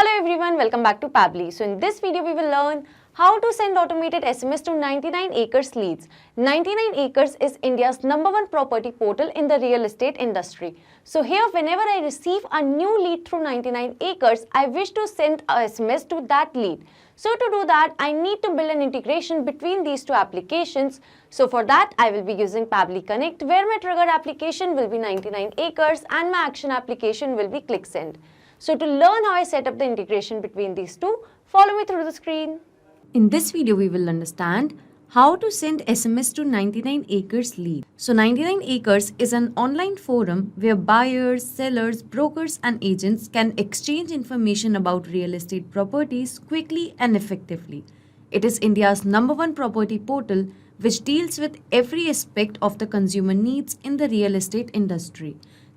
Hello everyone, welcome back to Pabbly. So in this video we will learn how to send automated SMS to 99acres leads. 99acres is India's #1 property portal in the real estate industry. So here whenever I receive a new lead through 99acres, I wish to send a SMS to that lead. So to do that, I need to build an integration between these two applications. So for that, I will be using Pabbly Connect, where my trigger application will be 99acres and my action application will be ClickSend. So to learn how I set up the integration between these two, follow me through the screen. In this video, we will understand how to send SMS to 99acres lead. So 99acres is an online forum where buyers, sellers, brokers and agents can exchange information about real estate properties quickly and effectively. It is India's #1 property portal which deals with every aspect of the consumer needs in the real estate industry.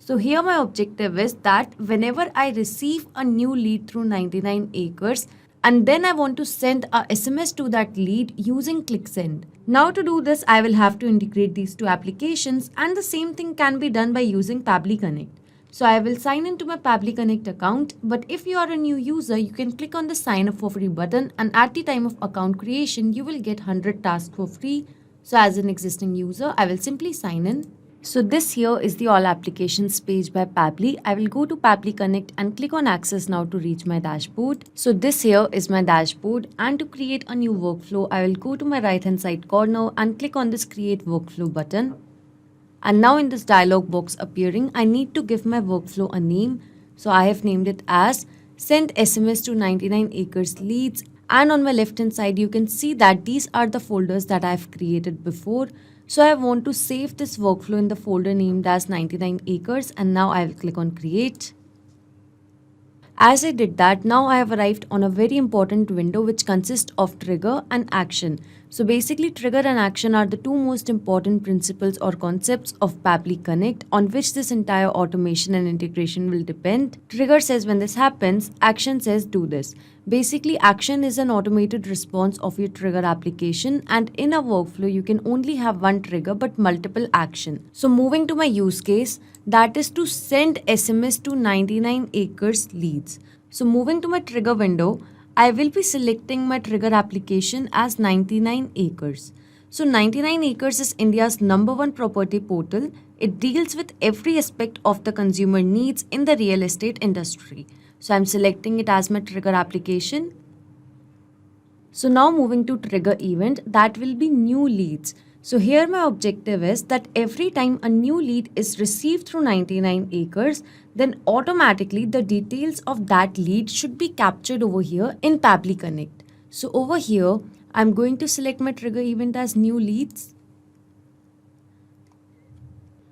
So here my objective is that whenever I receive a new lead through 99acres and then I want to send a SMS to that lead using ClickSend. Now to do this, I will have to integrate these two applications, and the same thing can be done by using Pabbly Connect. So I will sign into my Pabbly Connect account, but if you are a new user, you can click on the sign up for free button, and at the time of account creation, you will get 100 tasks for free. So as an existing user, I will simply sign in. So this here is the all applications page by Pabbly. I will go to Pabbly Connect and click on access now to reach my dashboard. So this here is my dashboard, and to create a new workflow, I will go to my right hand side corner and click on this create workflow button. And now in this dialog box appearing, I need to give my workflow a name. So I have named it as send SMS to 99acres leads. And on my left hand side, you can see that these are the folders that I have created before. So I want to save this workflow in the folder named as 99acres, and now I will click on create. As I did that, now I have arrived on a very important window which consists of trigger and action. So basically trigger and action are the two most important principles or concepts of Pabbly Connect on which this entire automation and integration will depend. Trigger says when this happens, action says do this. Basically, action is an automated response of your trigger application, and in a workflow, you can only have one trigger but multiple action. So moving to my use case, that is to send SMS to 99acres leads. So moving to my trigger window, I will be selecting my trigger application as 99acres. So 99acres is India's #1 property portal. It deals with every aspect of the consumer needs in the real estate industry. So I'm selecting it as my trigger application. So now moving to trigger event, that will be new leads. So here my objective is that every time a new lead is received through 99acres, then automatically the details of that lead should be captured over here in Pabbly Connect. So over here, I'm going to select my trigger event as new leads.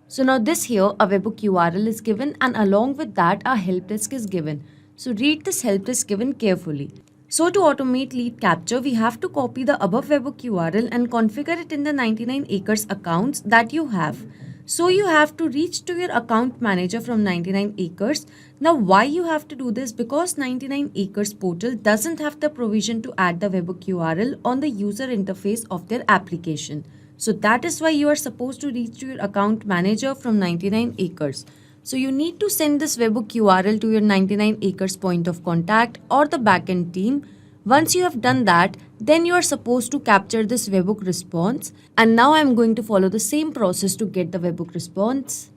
So now this here, a webhook URL is given, and along with that, a help desk is given. So read this help desk given carefully. So to automate lead capture, we have to copy the above webhook URL and configure it in the 99acres accounts that you have. So you have to reach to your account manager from 99acres. Now why you have to do this? Because 99acres portal doesn't have the provision to add the webhook URL on the user interface of their application. So that is why you are supposed to reach to your account manager from 99acres. So you need to send this webhook URL to your 99acres point of contact or the backend team. Once you have done that, then you are supposed to capture this webhook response. And now I'm going to follow the same process to get the webhook response.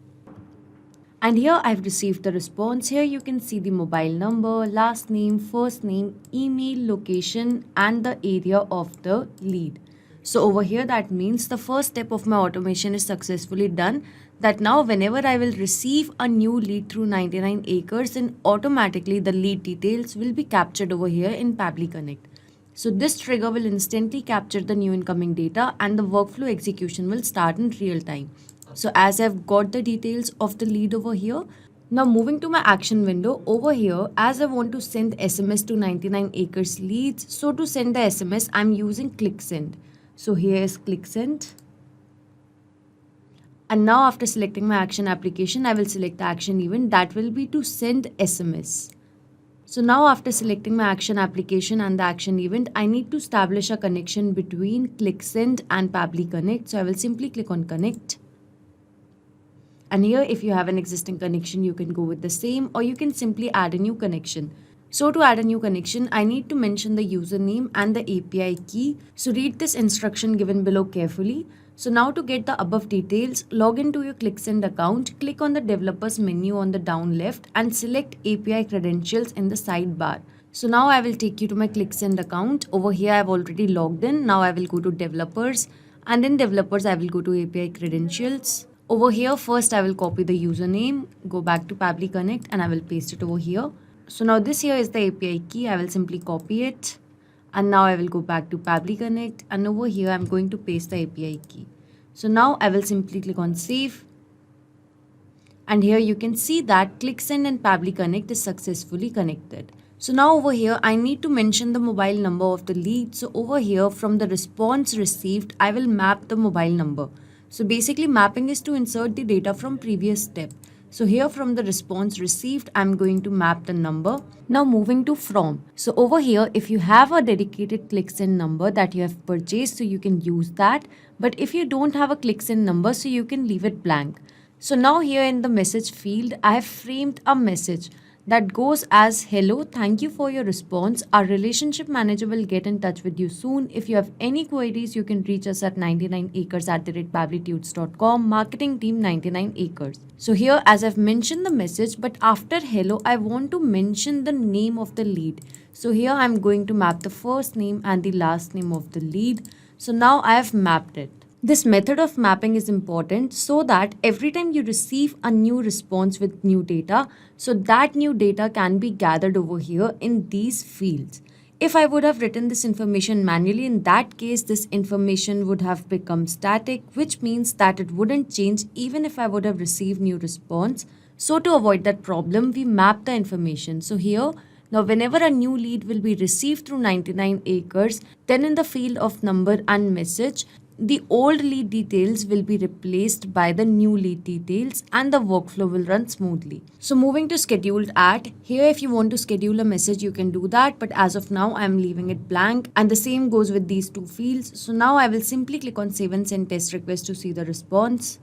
And here I've received the response. Here you can see the mobile number, last name, first name, email, location, and the area of the lead. So over here, that means the first step of my automation is successfully done. That now whenever I will receive a new lead through 99acres, then automatically the lead details will be captured over here in Pabbly Connect. So this trigger will instantly capture the new incoming data, and the workflow execution will start in real time. So as I've got the details of the lead over here, now moving to my action window over here, as I want to send SMS to 99acres leads. So to send the SMS, I'm using ClickSend. So here is ClickSend. And now after selecting my action application, I will select the action event, that will be to send SMS. So now after selecting my action application and the action event, I need to establish a connection between ClickSend and Pabbly Connect. So I will simply click on connect. And here if you have an existing connection, you can go with the same, or you can simply add a new connection. So to add a new connection, I need to mention the username and the API key. So read this instruction given below carefully. So now to get the above details, log into your ClickSend account, click on the developers menu on the down left and select API credentials in the sidebar. So now I will take you to my ClickSend account. Over here I have already logged in. Now I will go to developers, and in developers I will go to API credentials. Over here first I will copy the username, go back to Pabbly Connect and I will paste it over here. So now this here is the API key. I will simply copy it. And now I will go back to Pabbly Connect, and over here I'm going to paste the API key. So now I will simply click on save. And here you can see that ClickSend and Pabbly Connect is successfully connected. So now over here I need to mention the mobile number of the lead. So over here from the response received, I will map the mobile number. So basically mapping is to insert the data from previous step. So here from the response received, I'm going to map the number. Now moving to from. So over here, if you have a dedicated ClickSend number that you have purchased, so you can use that. But if you don't have a ClickSend number, so you can leave it blank. So now here in the message field, I have framed a message that goes as, hello, thank you for your response. Our relationship manager will get in touch with you soon. If you have any queries, you can reach us at 99acres@pabblytudes.com, marketing team 99acres. So here as I've mentioned the message, but after hello, I want to mention the name of the lead. So here I'm going to map the first name and the last name of the lead. So now I have mapped it. This method of mapping is important so that every time you receive a new response with new data, so that new data can be gathered over here in these fields. If I would have written this information manually, in that case, this information would have become static, which means that it wouldn't change even if I would have received new response. So to avoid that problem, we map the information. So here, now whenever a new lead will be received through 99acres, then in the field of number and message, the old lead details will be replaced by the new lead details and the workflow will run smoothly. So moving to scheduled at, here if you want to schedule a message, you can do that. But as of now, I'm leaving it blank, and the same goes with these two fields. So now I will simply click on save and send test request to see the response.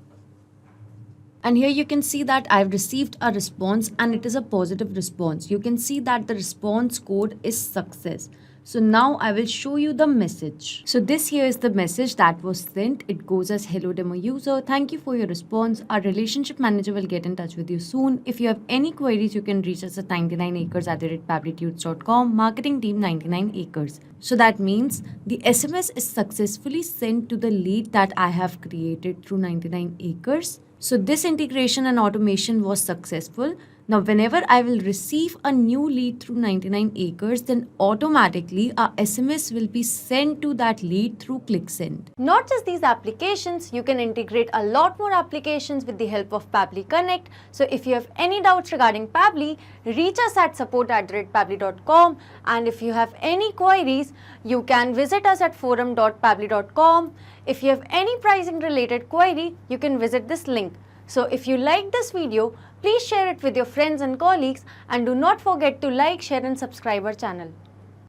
And here you can see that I've received a response and it is a positive response. You can see that the response code is success. So now I will show you the message. So this here is the message that was sent. It goes as, hello demo user, thank you for your response. Our relationship manager will get in touch with you soon. If you have any queries, you can reach us at 99acres@pabblytudes.com, marketing team 99acres. So that means the SMS is successfully sent to the lead that I have created through 99acres. So this integration and automation was successful. Now, whenever I will receive a new lead through 99acres, then automatically a SMS will be sent to that lead through ClickSend. Not just these applications, you can integrate a lot more applications with the help of Pabbly Connect. So if you have any doubts regarding Pabbly, reach us at support@pabbly.com, and if you have any queries, you can visit us at forum.pabbly.com. If you have any pricing related query, you can visit this link. So if you like this video, please share it with your friends and colleagues, and do not forget to like, share and subscribe our channel.